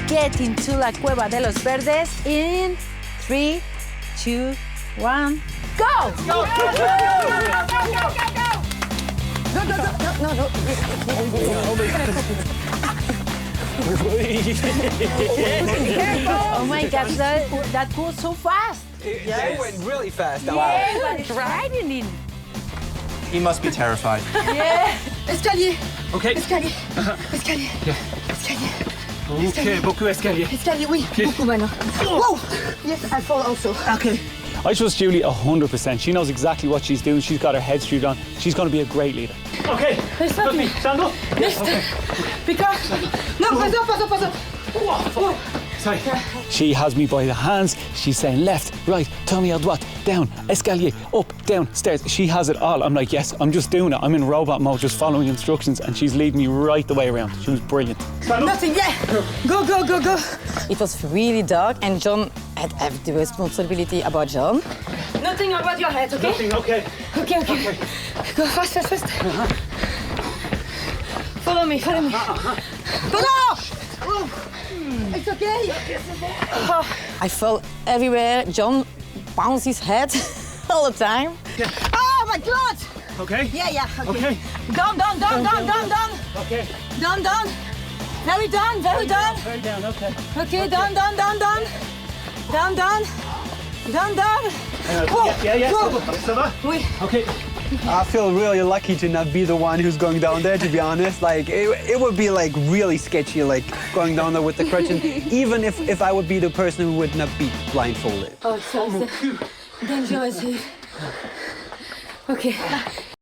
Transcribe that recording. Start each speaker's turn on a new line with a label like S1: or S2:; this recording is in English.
S1: get into La Cueva de los Verdes in 3, 2, 1, go!
S2: Go!
S1: Oh my God, that goes so fast.
S3: It went really fast.
S1: Yeah, but it's riding.
S4: He must be terrified.
S1: Yeah.
S2: Escalier.
S5: Okay.
S2: Escalier. Escalier. Escalier.
S5: Okay, beaucoup escalier.
S2: Escalier, oui. Beaucoup maintenant. Whoa! Yes, I fall also.
S5: Okay. I trust Julie 100%. She knows exactly what she's doing. She's got her head screwed on. She's going to be a great leader. Okay.
S2: Stop me.
S5: Stand up.
S2: Okay. Because... No, pass up. Whoa.
S5: Sorry. She has me by the hands. She's saying left, right, tummy à droite, down, escalier, up, down, stairs. She has it all. I'm like, yes, I'm just doing it. I'm in robot mode, just following instructions, and she's leading me right the way around. She was brilliant.
S2: Nothing, yeah. Go.
S6: It was really dark, and John had the responsibility about John.
S2: Nothing about your head, okay?
S5: Nothing, okay.
S2: Okay. Go fast. Follow me. Follow! It's okay.
S6: I fell everywhere. John bounced his head all the time.
S5: Yeah.
S2: Oh my God!
S5: Okay.
S2: Yeah.
S5: Okay.
S2: Down.
S5: Okay.
S2: Down. Very down.
S5: Very down, okay.
S2: Okay, down. Down.
S5: Yeah.
S2: Whoa.
S5: Ça va?
S2: Oui.
S5: Okay.
S3: I feel really lucky to not be the one who's going down there, to be honest. Like, it would be like really sketchy, like going down there with the crutch, and even if I would be the person who would not be blindfolded.
S2: Oh, it's so dangerous. Okay.